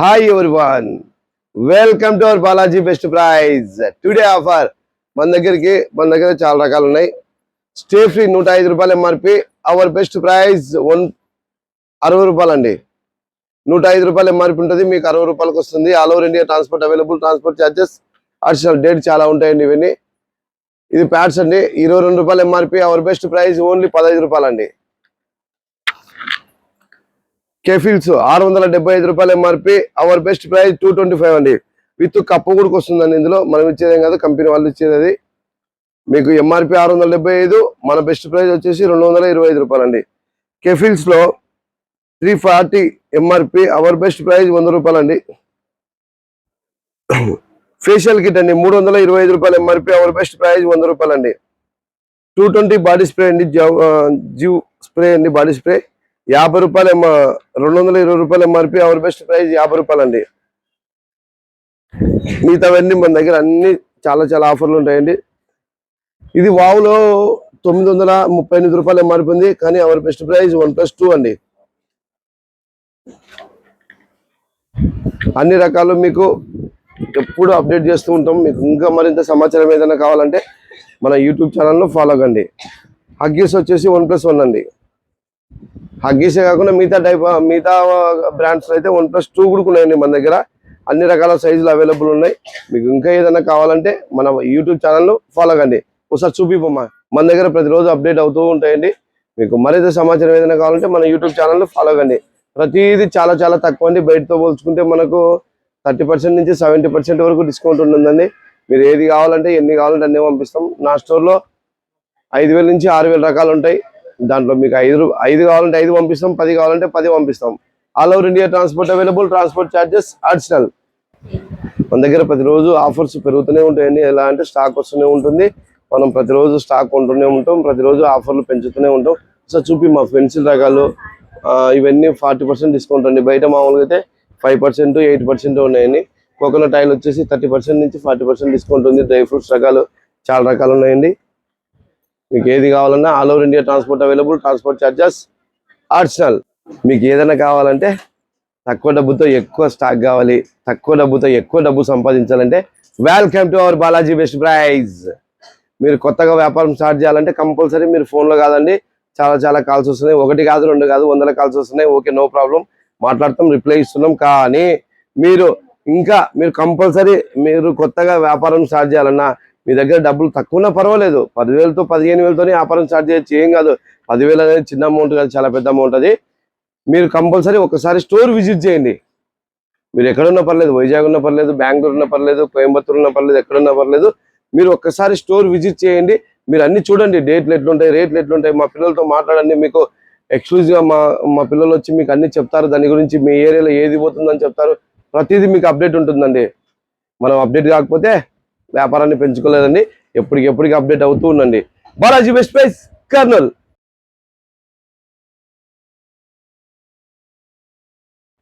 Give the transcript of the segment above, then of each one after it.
Hi everyone, welcome to our Balaji best price. Today offer మన దగ్గర చాలా రకాలు ఉన్నాయి. స్టే ఫ్రీ 105 రూపాయలు ఎంఆర్పి. అవర్ బెస్ట్ ప్రైజ్ 60 రూపాయలు అండి. 105 రూపాయలు ఎంఆర్పి ఉంటుంది, మీకు 60 రూపాయలకు వస్తుంది. All over India transport available. Transport charges additional. Date చాలా ఉంటాయండి ఇవన్నీ. ఇది ప్యాడ్స్ అండి, 22 రూపాయలు MRP. Our best praise only 15 రూపాయలు అండి. కెఫిల్స్ 675 రూపాయలు ఎంఆర్పి. అవర్ బెస్ట్ ప్రైస్ 225 అండి. విత్ కప్పు కూడా వస్తుందండి. ఇందులో మనం ఇచ్చేదేం కాదు, కంపెనీ వాళ్ళు ఇచ్చేది. అది మీకు ఎంఆర్పి 675, మన బెస్ట్ ప్రైస్ వచ్చేసి 225 రూపాయలు అండి. కెఫిల్స్ లో 340 ఎంఆర్పి. అవర్ బెస్ట్ ప్రైస్ 100 రూపాయలు అండి. ఫేషియల్ కిట్ అండి, 325 రూపాయలు ఎంఆర్పి. అవర్ బెస్ట్ ప్రైస్ 100 రూపాయలు అండి. 220 బాడీ స్ప్రే అండి, జివ్ స్ప్రే అండి, బాడీ స్ప్రే 50 రూపాయలు. 220 రూపాయలు ఎంఆర్పి. అవర్ బెస్ట్ ప్రైస్ 50 రూపాయలు అండి. మిగతావన్నీ మన దగ్గర అన్ని చాలా ఆఫర్లు ఉంటాయండి. ఇది వావులో 938 రూపాయలు ఎంఆర్పి ఉంది, కానీ అవర్ బెస్ట్ ప్రైస్ 1+2 అండి. అన్ని రకాలు మీకు ఎప్పుడు అప్డేట్ చేస్తూ ఉంటాం. మీకు ఇంకా మరింత సమాచారం ఏదైనా కావాలంటే మన యూట్యూబ్ ఛానల్లో ఫాలో కండి. హగ్గీస్ వచ్చేసి 1+1 అండి. హగ్గీసే కాకుండా మిగతా బ్రాండ్స్ అయితే 1+2 కూడా ఉన్నాయండి మన దగ్గర. అన్ని రకాల సైజులు అవైలబుల్ ఉన్నాయి. మీకు ఇంకా ఏదైనా కావాలంటే మన యూట్యూబ్ ఛానల్ ఫాలో కండి. ఒకసారి చూపిమ్మా, మన దగ్గర ప్రతిరోజు అప్డేట్ అవుతూ ఉంటాయండి. మీకు మరింత సమాచారం ఏదైనా కావాలంటే మన యూట్యూబ్ ఛానల్ ఫాలో కండి. ప్రతిదీ చాలా తక్కువ అండి. బయటతో పోల్చుకుంటే మనకు 30% నుంచి 70% వరకు డిస్కౌంట్ ఉంటుందండి. మీరు ఏది కావాలంటే ఎన్ని కావాలంటే అన్నీ పంపిస్తాం. నా స్టోర్లో 5000 నుంచి 6000 రకాలు ఉంటాయి. దాంట్లో మీకు 5 కావాలంటే 5 పంపిస్తాం, 10 కావాలంటే 10 పంపిస్తాం. All over India transport available. Transport charges additional. మన దగ్గర ప్రతిరోజు ఆఫర్స్ పెరుగుతూనే ఉంటాయండి. ఎలా అంటే స్టాక్ వస్తూనే ఉంటుంది, మనం ప్రతిరోజు స్టాక్ కొంటూనే ఉంటాం, ప్రతిరోజు ఆఫర్లు పెంచుతూనే ఉంటాం. సో చూపి మా పెన్సిల్ రకాలు ఇవన్నీ 40% డిస్కౌంట్ అండి. బయట మామూలుగా అయితే 5%, 8% ఉన్నాయండి. కోకోనట్ ఆయిల్ వచ్చేసి 30% నుంచి 40% డిస్కౌంట్ ఉంది. డ్రై ఫ్రూట్స్ రకాలు చాలా రకాలు ఉన్నాయండి. మీకు ఏది కావాలన్నా all over India transport available. Transport charges additional. మీకు ఏదైనా కావాలంటే తక్కువ డబ్బుతో ఎక్కువ స్టాక్ కావాలి, తక్కువ డబ్బుతో ఎక్కువ డబ్బు సంపాదించాలంటే welcome to our Balaji best price. మీరు కొత్తగా వ్యాపారం స్టార్ట్ చేయాలంటే కంపల్సరీ మీరు ఫోన్లో కాదండి, చాలా కాల్స్ వస్తున్నాయి. 1 కాదు 2 కాదు 100 కాల్స్ వస్తున్నాయి. ఓకే, నో ప్రాబ్లం, మాట్లాడతాం, రిప్లై ఇస్తున్నాం. కానీ మీరు కంపల్సరీ మీరు కొత్తగా వ్యాపారం స్టార్ట్ చేయాలన్నా మీ దగ్గర డబ్బులు తక్కువ ఉన్నా పర్వాలేదు. 10,000తో 15,000తోనే వ్యాపారం స్టార్ట్ చేయొచ్చు, ఏం కాదు. 10,000 అనేది చిన్న అమౌంట్ కాదు, చాలా పెద్ద అమౌంట్ అది. మీరు కంపల్సరీ ఒకసారి స్టోర్ విజిట్ చేయండి. మీరు ఎక్కడున్నా పర్లేదు, వైజాగ్ ఉన్నా పర్లేదు, బెంగళూరు ఉన్నా పర్లేదు, కోయంబత్తూరు ఉన్నా పర్లేదు, ఎక్కడున్నా పర్లేదు, మీరు ఒక్కసారి స్టోర్ విజిట్ చేయండి. మీరు అన్ని చూడండి, డేట్లు ఎట్లుంటాయి, రేట్లు ఎట్లుంటాయి. మా పిల్లలతో మాట్లాడండి, మీకు ఎక్స్క్లూజివ్గా మా పిల్లలు వచ్చి మీకు అన్ని చెప్తారు. దాని గురించి మీ ఏరియాలో ఏది పోతుందని చెప్తారు. ప్రతిదీ మీకు అప్డేట్ ఉంటుందండి. మనం అప్డేట్ కాకపోతే వ్యాపారాన్ని పెంచుకోలేదండి. ఎప్పటికి అప్డేట్ అవుతూ ఉండండి. Balaji best price, Kurnool.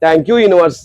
Thank you universe.